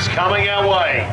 is coming our way.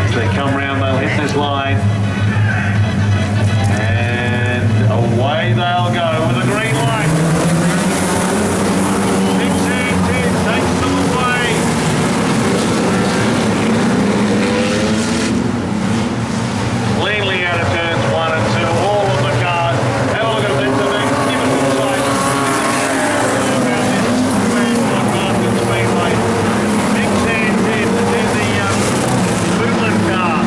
As they come round, they'll hit this line. And away they'll go with a green light. Big Sand 10 takes them away. Cleanly out of turns 1 and 2. All of the cars. Have a look at it. Give it a sight. Grafton Speedway. Big Sand 10. This is the Bootland car.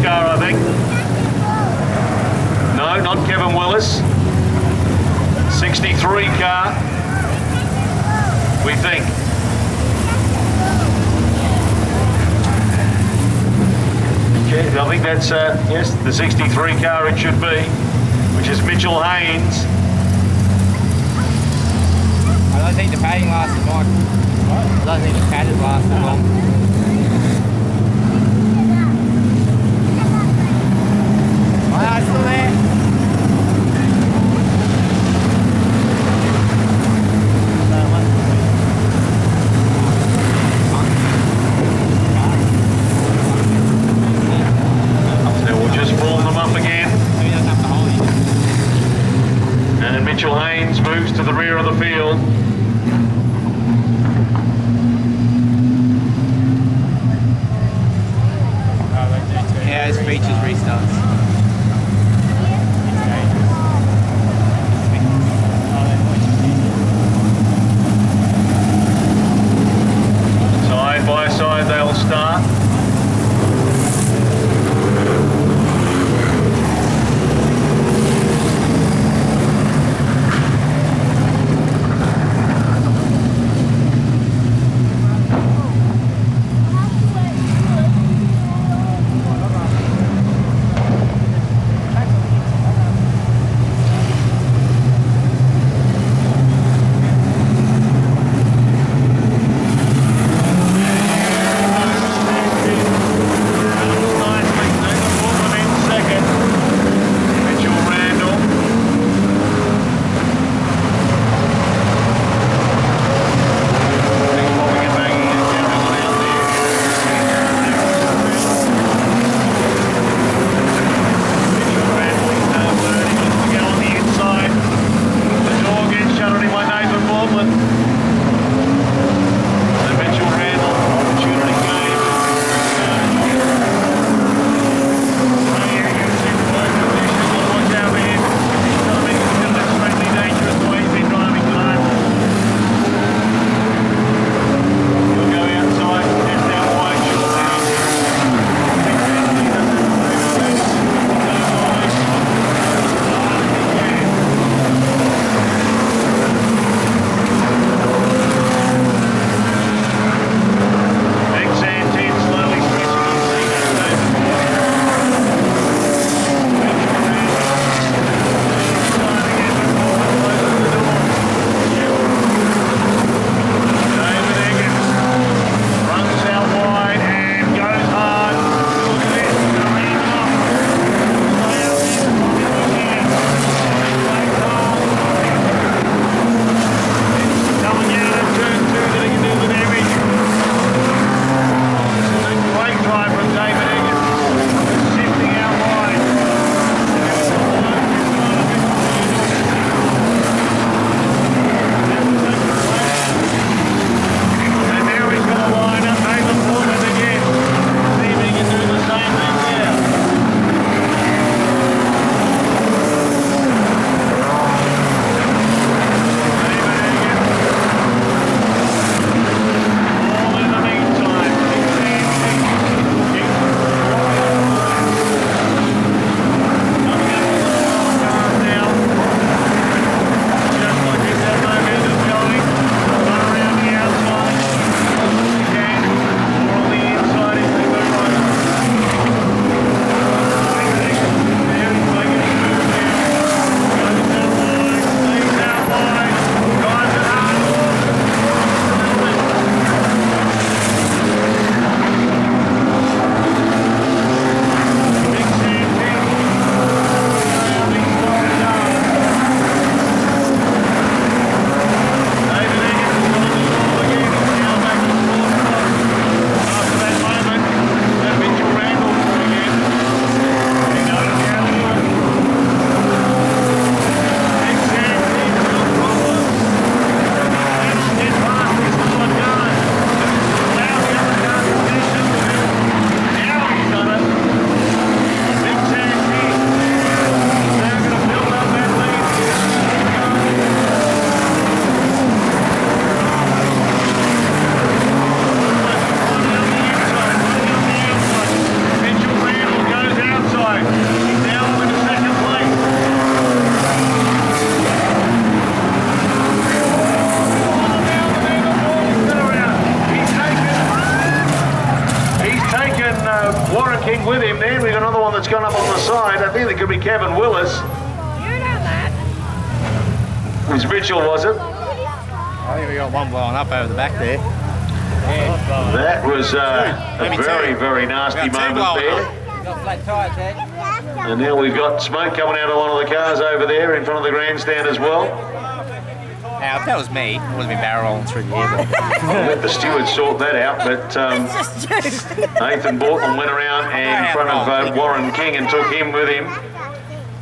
Car, I think. No, not Kevin Willis. 63 car, we think. Okay, I think that's, yes, the 63 car it should be, which is Mitchell Haynes. I don't think the padding lasted long. I don't think the padding lasted long. Still there. So we'll just form them up again. And then Mitchell Haynes moves to the rear of the field. Yeah, his features restarts. Side by side they'll start. with him then. We've got another one that's gone up on the side. I think it could be Kevin Willis. You done that. It was Mitchell, was it? I think we got one blowing up over the back there. Yeah. That was a very, very nasty moment there. Got flat tyres, Ed. And now we've got smoke coming out of one of the cars over there in front of the grandstand as well. Now, if that was me, I would have been barrel rolling through the air. I'll let the steward sort that out, but Nathan Bortman went around in front of Warren King and took him with him.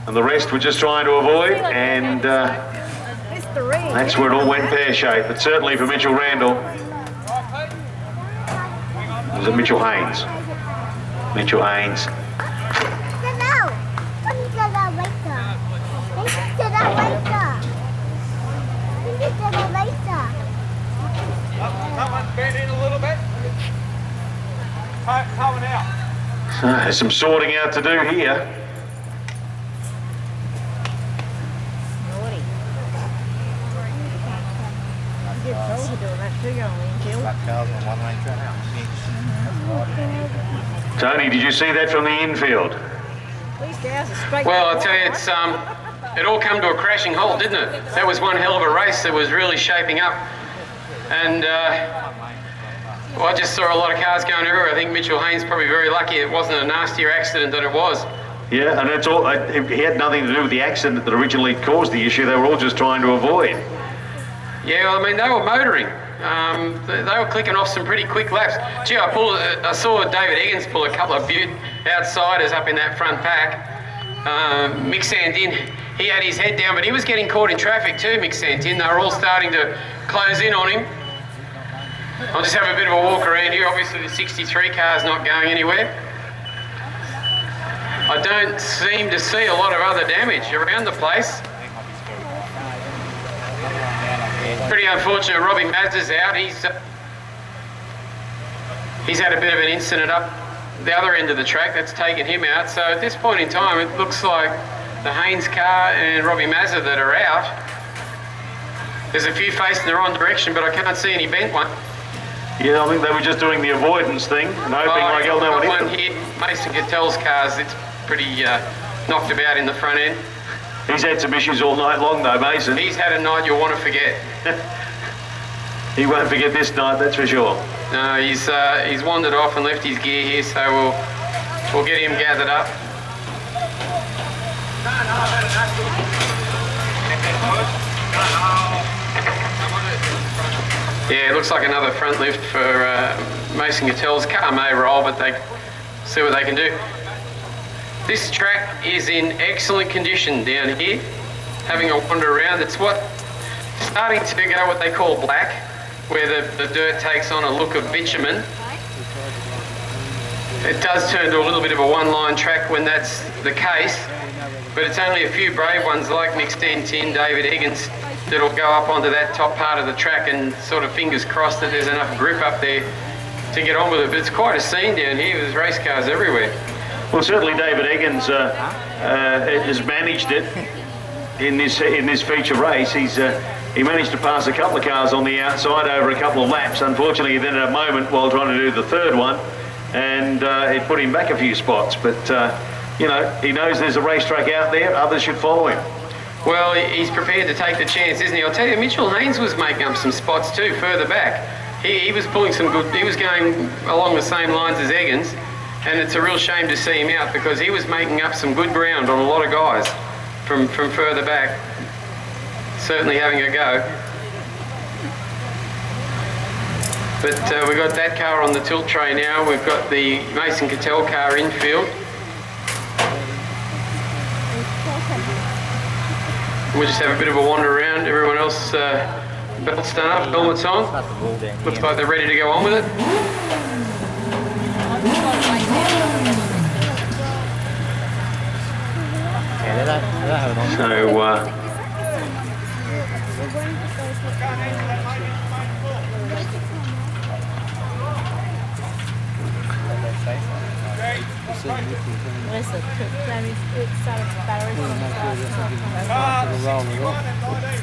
And the rest were just trying to avoid, and that's where it all went pear-shaped. But certainly for Mitchell Randall, was it Mitchell Haynes? Mitchell Haynes. Someone's bent in a little bit. Coming out. So there's some sorting out to do here. Tony, did you see that from the infield? Well, I tell you, it all come to a crashing halt, didn't it? That was one hell of a race that was really shaping up. And well, I just saw a lot of cars going everywhere. I think Mitchell Haynes probably very lucky it wasn't a nastier accident than it was. Yeah, and it's all. It had nothing to do with the accident that originally caused the issue. They were all just trying to avoid. Yeah, well, I mean, they were motoring. They were clicking off some pretty quick laps. Gee, I saw David Eggins pull a couple of Butte outsiders up in that front pack. Mick Sandin, he had his head down, but he was getting caught in traffic too, Mick Sandin. They were all starting to close in on him. I'll just have a bit of a walk around here. Obviously the 63 car's not going anywhere. I don't seem to see a lot of other damage around the place. Pretty unfortunate Robbie Mazda's out. He's had a bit of an incident up the other end of the track that's taken him out. So at this point in time, it looks like the Haynes car and Robbie Mazda that are out. There's a few facing the wrong direction, but I can't see any bent one. Yeah, I think they were just doing the avoidance thing and hoping like hell no one hit them. Here, Mason Cattell's car's, it's pretty knocked about in the front end. He's had some issues all night long though, Mason. He's had a night you'll want to forget. He won't forget this night, that's for sure. No, he's wandered off and left his gear here, so we'll get him gathered up. Yeah, it looks like another front lift for Mason Cattell's car may roll, but they see what they can do. This track is in excellent condition down here. Having a wander around, it's starting to go what they call black, where the dirt takes on a look of bitumen. It does turn to a little bit of a one-line track when that's the case, but it's only a few brave ones like Mick Stanton, David Eggins, that'll go up onto that top part of the track and sort of fingers crossed that there's enough grip up there to get on with it. But it's quite a scene down here. There's race cars everywhere. Well, certainly David Eggins has managed it in this feature race. He managed to pass a couple of cars on the outside over a couple of laps. Unfortunately, he then had a moment while trying to do the third one, and it put him back a few spots. But you know, he knows there's a racetrack out there. Others should follow him. Well, he's prepared to take the chance, isn't he? I'll tell you, Mitchell Haynes was making up some spots too, further back. He was pulling some good. He was going along the same lines as Eggins. And it's a real shame to see him out because he was making up some good ground on a lot of guys from further back. Certainly having a go. But we've got that car on the tilt tray now. We've got the Mason Cattell car infield. We'll just have a bit of a wander around. Everyone else belts done up, helmets on. Looks like they're ready to go on with it. So,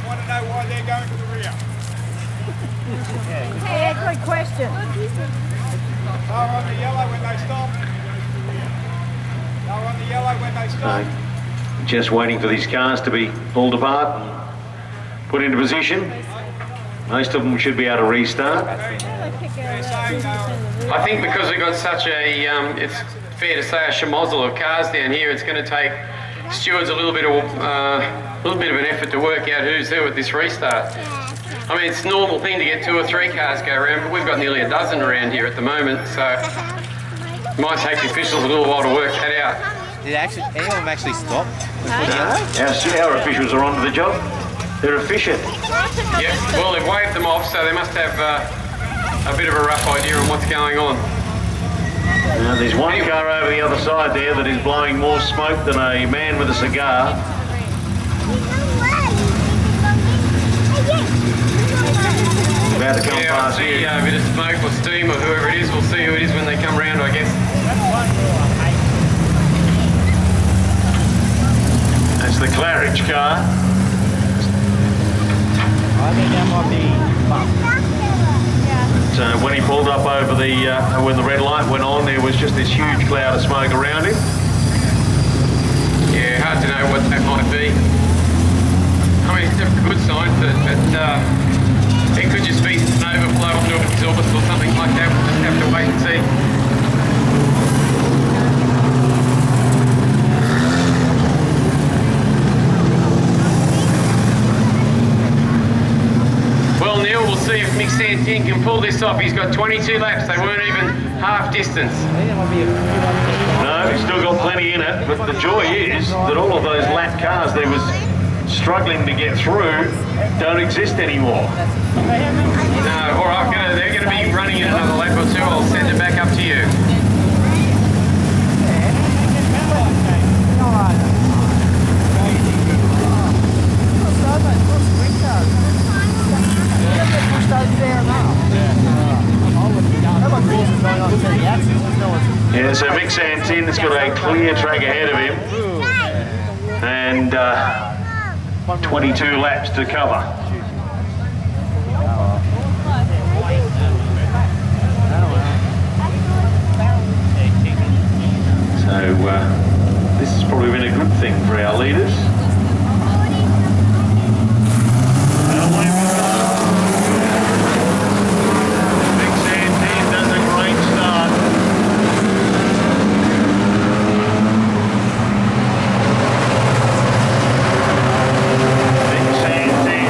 Want to know why they're going to the rear? Yeah, good question. Car on the yellow when they stop. Go on the yellow when they stop. Just waiting for these cars to be pulled apart and put into position. Most of them should be able to restart. They're saying they'll... I think because we've got such a, it's fair to say, a schmozzle of cars down here, it's going to take stewards a little bit of an effort to work out who's who at this restart. I mean, it's a normal thing to get 2 or 3 cars go around, but we've got nearly a dozen around here at the moment, so it might take the officials a little while to work that out. Did any of them actually stop before yellow? Our officials are onto the job. They're efficient. Yep, well, they've waved them off, so they must have a bit of a rough idea on what's going on. Now, there's one car over the other side there that is blowing more smoke than a man with a cigar. About to come Yeah, I'll past see here. a bit of smoke or steam or whoever it is. We'll see who it is when they come round, I guess. That's the Claridge car. I think that might be So when he pulled up over when the red light went on, there was just this huge cloud of smoke around him. Yeah, hard to know what that might be. I mean, it's a good sign, but it could just be an overflow onto an exhaust or something like that. We'll just have to wait and see. Well, Neil, we'll see if Mick Santin can pull this off. He's got 22 laps. They weren't even half distance. No, he's still got plenty in it, but the joy is that all of those lap cars there was struggling to get through don't exist anymore. No, all right, they're going to be running in another lap or two. I'll send it back up to you. Yeah, so Mick Santin's got a clear track ahead of him and 22 laps to cover. So this has probably been a good thing for our leaders. Mick Santin does a great start. Mick Santin.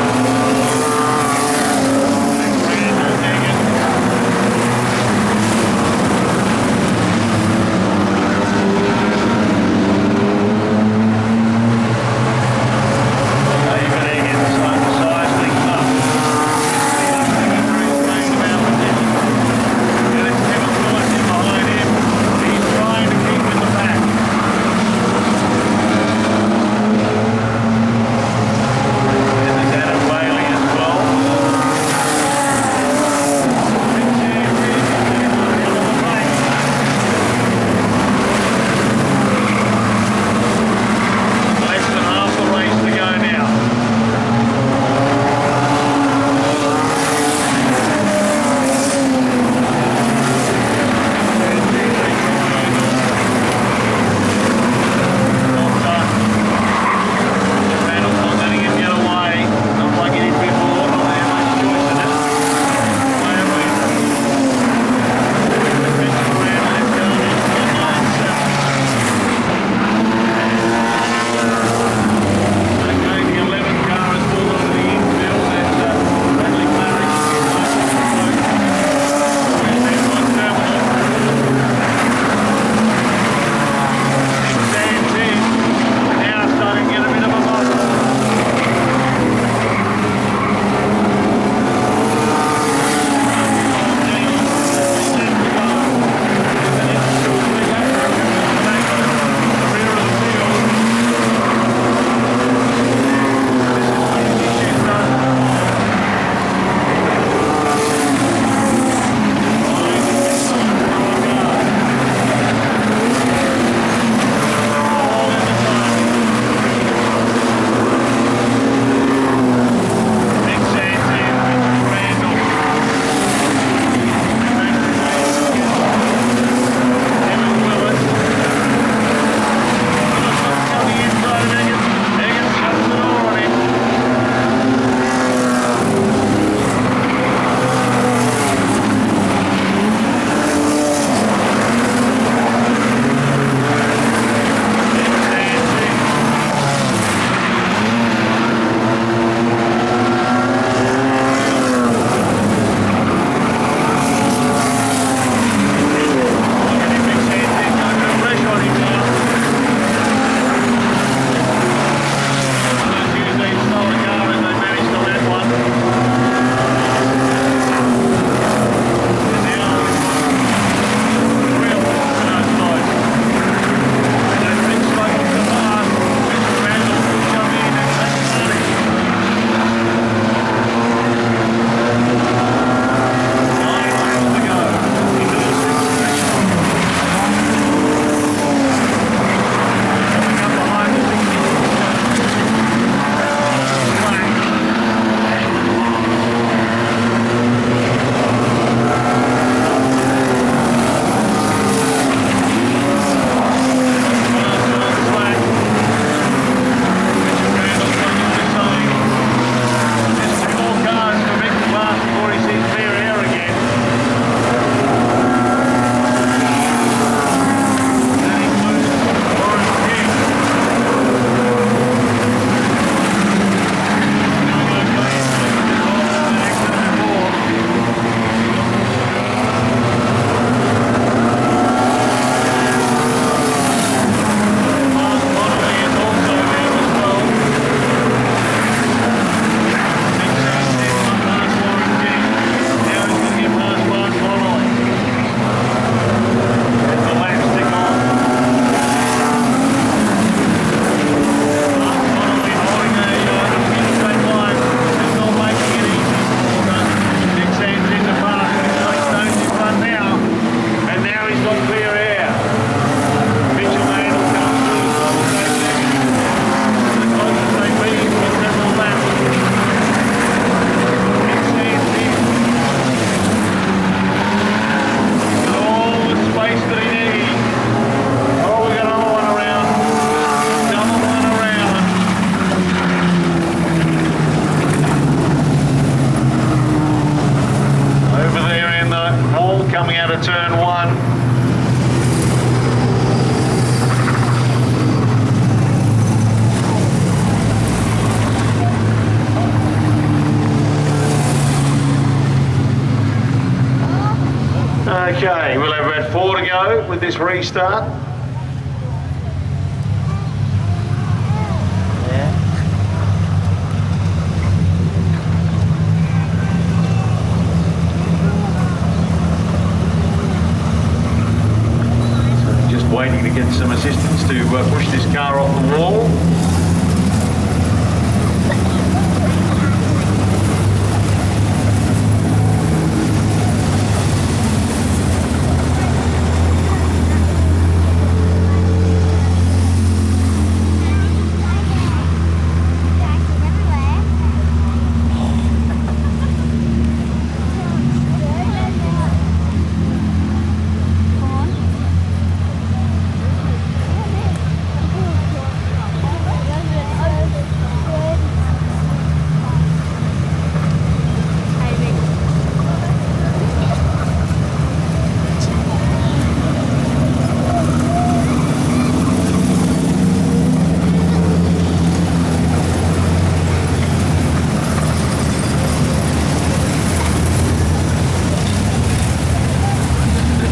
coming out of turn 1. Okay, we'll have about 4 to go with this restart. So just waiting to get some assistance to push this car off the wall.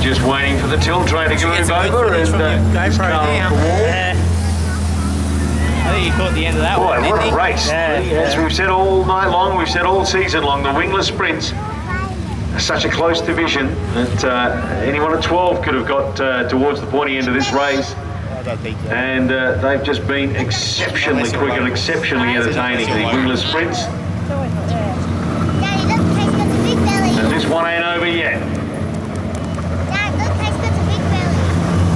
Just waiting for the tilt tray to move over and this car off the wall. I think he caught the end of that Boy, one, didn't what he? a race. As we've said all night long, we've said all season long, the wingless sprints are such a close division that anyone at 12 could have got towards the pointy end of this race. And they've just been exceptionally quick and exceptionally entertaining, the wingless sprints. Daddy, look, Kate's got a big belly. And this one ain't over yet. Dad, look, Kate's got a big belly.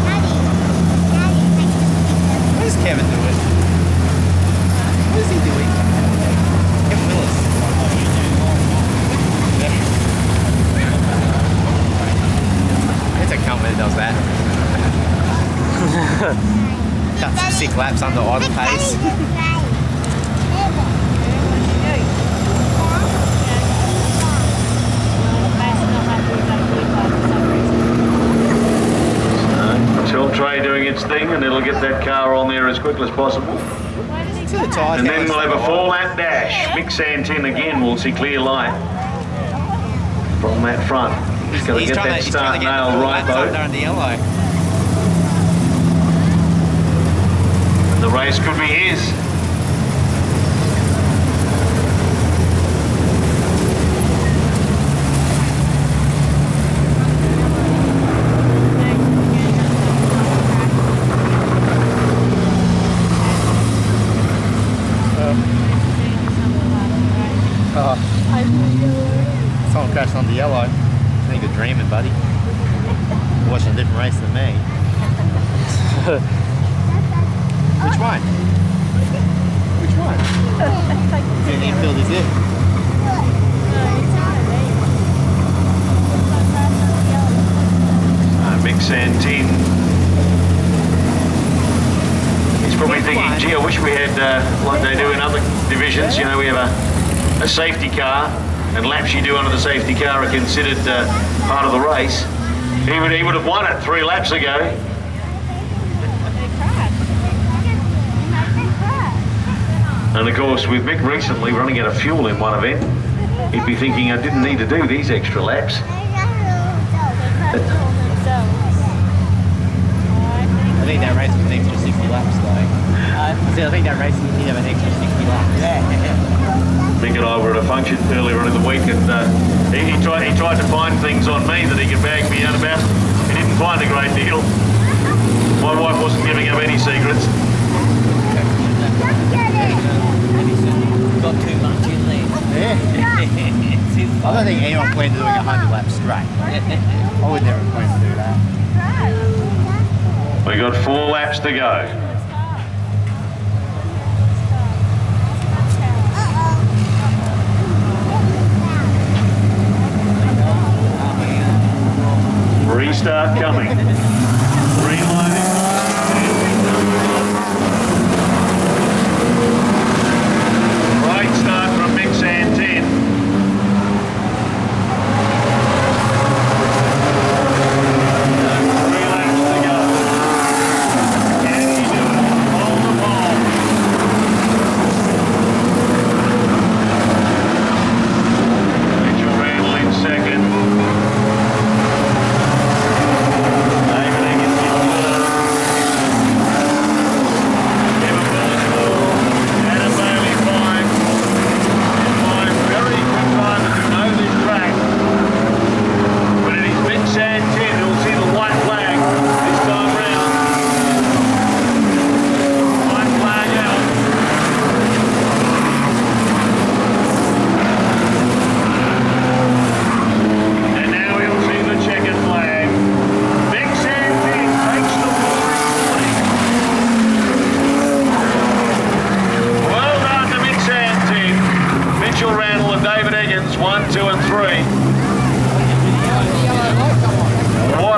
Daddy, Kate's got a big belly. What is Kevin doing? What is he doing? Kevin Willis. It's a company that does that. Cut some sick laps under idle pace. Tilt tray doing its thing, and it'll get that car on there as quickly as possible. To the tyres. And then we'll have a 4-lap dash. Mick Santin again will see clear light from that front. He's got to get that start nailed right though. Under the yellow. And the race could be his. Someone crashed on the yellow. I think you're dreaming, buddy. You're watching a different race than me. Which one? Which one? Didn't even feel this in. Mick Santin. He's probably thinking, gee, I wish we had, like they do in other divisions, you know, we have a safety car, and laps you do under the safety car are considered part of the race. He would have won it 3 laps ago. And of course, with Mick recently running out of fuel in one event, he'd be thinking, I didn't need to do these extra laps. I think that race was an extra 60 laps though. I think that race did have an extra 60 laps. Mick and I were at a function earlier in the week, and he tried to find things on me that he could bag me out about. He didn't find a great deal. My wife wasn't giving up any secrets. Got too much in there. Yeah. I don't think anyone planned to doing 100 laps straight. I would never plan to do that. We got 4 laps to go. Restart coming. Reloading.